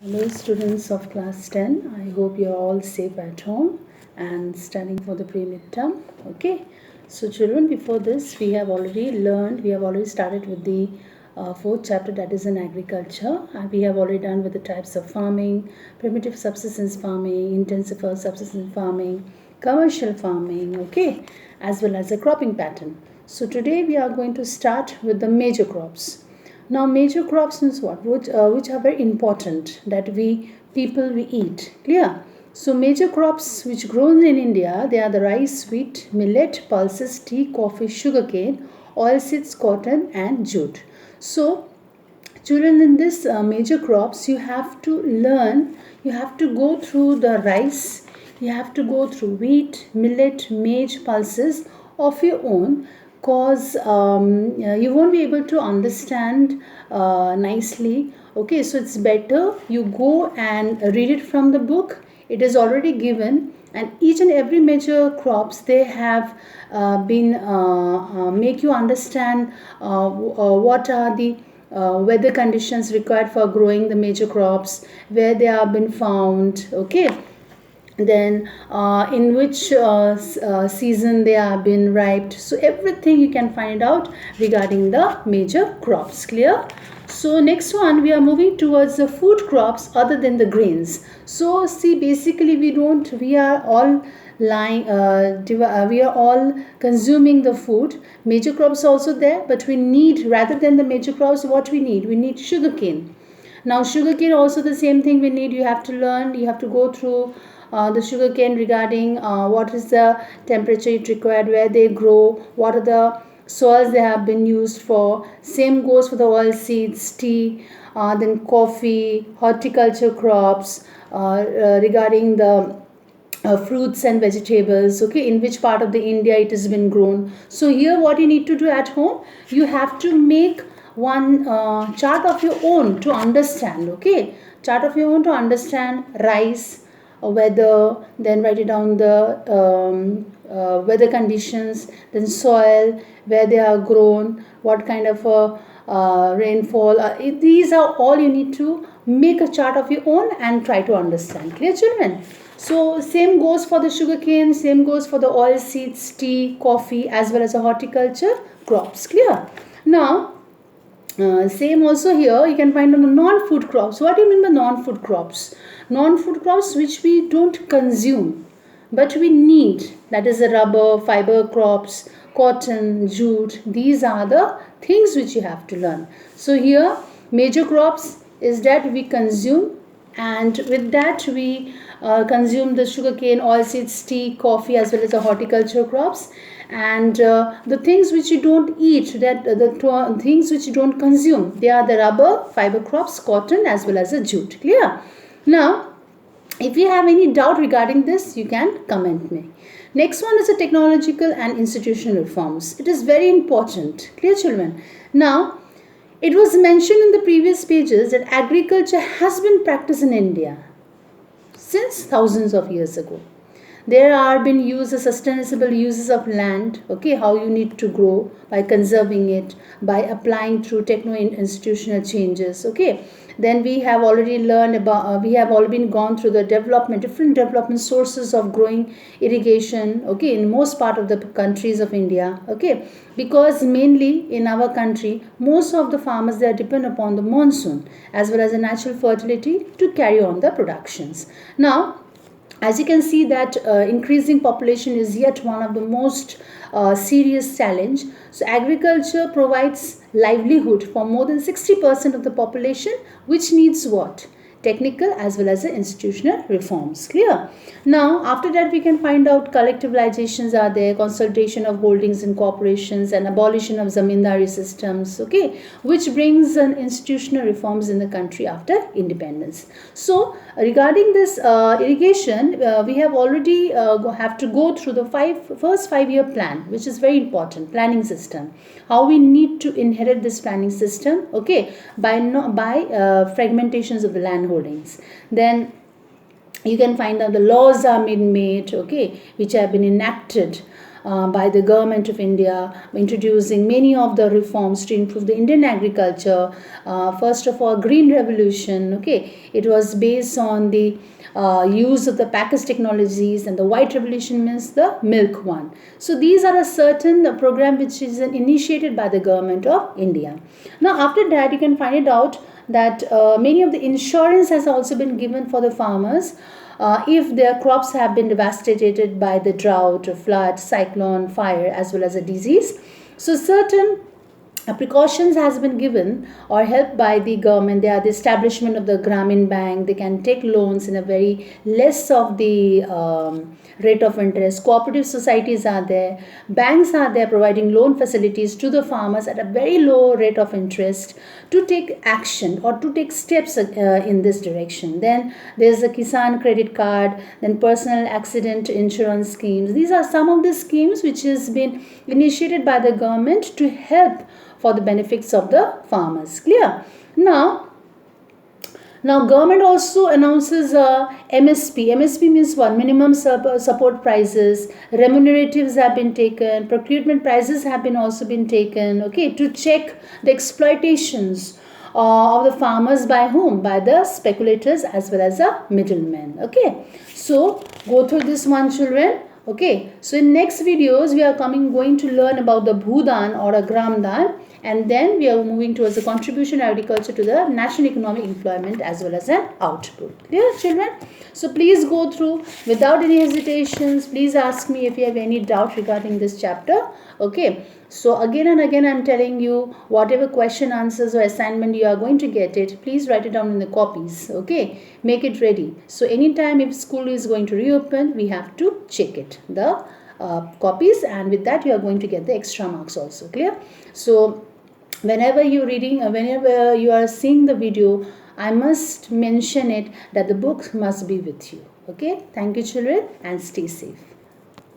Hello, students of class 10. I hope you're all safe at home and studying for the pre-midterm. Okay. So, children, before this, we have already started with the fourth chapter, that is in agriculture. And we have already done with the types of farming, primitive subsistence farming, intensive subsistence farming, commercial farming, okay, as well as the cropping pattern. So, today we are going to start with the major crops. Now, major crops means what? Which are very important that we people we eat. Clear? So, major crops which grown in India, they are the rice, wheat, millet, pulses, tea, coffee, sugarcane, oilseeds, cotton, and jute. So, children, in this major crops, you have to learn. You have to go through the rice. You have to go through wheat, millet, maize, pulses of your own, cause you won't be able to understand nicely. Okay, so it's better you go and read it from the book. It is already given, and each and every major crops they have been make you understand what are the weather conditions required for growing the major crops, where they have been found. Okay, then in which season they have been ripe. So everything you can find out regarding the major crops. Clear? So next one, we are moving towards the food crops other than the grains. So see, basically we are all we are all consuming the food. Major crops also there, but we need, rather than the major crops, what we need sugarcane. Now sugarcane also the same thing we need. You have to learn, you have to go through the sugarcane regarding what is the temperature it required, where they grow, what are the soils they have been used for. Same goes for the oil seeds, tea, then coffee, horticulture crops, regarding the fruits and vegetables, okay, in which part of the India it has been grown. So here what you need to do at home, you have to make one chart of your own to understand. Okay, chart of your own to understand rice, weather, then write it down the weather conditions, then soil, where they are grown, what kind of rainfall. These are all you need to make a chart of your own and try to understand. Clear, children? So same goes for the sugarcane, same goes for the oil seeds, tea, coffee, as well as the horticulture crops. Clear? Now, same also here you can find on the non-food crops. What do you mean by non-food crops? Non-food crops which we don't consume but we need, that is the rubber, fiber crops, cotton, jute. These are the things which you have to learn. So here major crops is that we consume, and with that we consume the sugarcane, oilseeds, tea, coffee, as well as the horticulture crops. And the things which you don't eat, that the things which you don't consume, they are the rubber, fiber crops, cotton, as well as the jute. Clear? Now, if you have any doubt regarding this, you can comment me. Next one is the technological and institutional reforms. It is very important. Clear, children? Now, it was mentioned in the previous pages that agriculture has been practiced in India since thousands of years ago. There are been uses, sustainable uses of land. Okay, how you need to grow by conserving it, by applying through techno institutional changes. Okay, then we have already learned about, we have already been gone through the different development sources of growing irrigation. Okay, in most part of the countries of India. Okay, because mainly in our country, most of the farmers, they depend upon the monsoon as well as the natural fertility to carry on the productions. Now, as you can see that increasing population is yet one of the most serious challenge. So agriculture provides livelihood for more than 60% of the population, which needs what? Technical as well as the institutional reforms. Clear? Now, after that we can find out collectivizations are there, consolidation of holdings in corporations, and abolition of zamindari systems, okay, which brings an institutional reforms in the country after independence. So, regarding this irrigation, we have already have to go through the first 5-year plan, which is very important, planning system. How we need to inherit this planning system, okay, by fragmentations of the land holdings. Then you can find out the laws are been made, okay, which have been enacted by the government of India, introducing many of the reforms to improve the Indian agriculture. First of all, Green Revolution. Okay, it was based on the use of the package technologies, and the White Revolution means the milk one. So these are a certain program which is initiated by the government of India. Now after that, you can find it out that many of the insurance has also been given for the farmers if their crops have been devastated by the drought, flood, cyclone, fire, as well as a disease. So certain precautions has been given or helped by the government. They are the establishment of the Grameen Bank. They can take loans in a very less of the rate of interest. Cooperative societies are there. Banks are there providing loan facilities to the farmers at a very low rate of interest to take action or to take steps in this direction. Then there's a Kisan credit card, then personal accident insurance schemes. These are some of the schemes which has been initiated by the government to help for the benefits of the farmers. Clear? Now government also announces MSP. MSP means what? Minimum support prices. Remuneratives have been taken. Procurement prices have been also been taken. Okay, to check the exploitations of the farmers by whom? By the speculators as well as the middlemen. Okay, so go through this one, children. Okay, so in next videos we are going to learn about the Bhudan or a Gramdan, and then we are moving towards the contribution of agriculture to the national economic employment as well as an output. Clear, children? So please go through without any hesitations. Please ask me if you have any doubt regarding this chapter. Okay, so again and again I am telling you, whatever question, answers or assignment you are going to get it, please write it down in the copies. Okay, make it ready. So anytime if school is going to reopen, we have to check it, the copies, and with that you are going to get the extra marks also. Clear? So whenever you reading, whenever you are seeing the video, I must mention it that the book must be with you. Okay, thank you, children, and stay safe.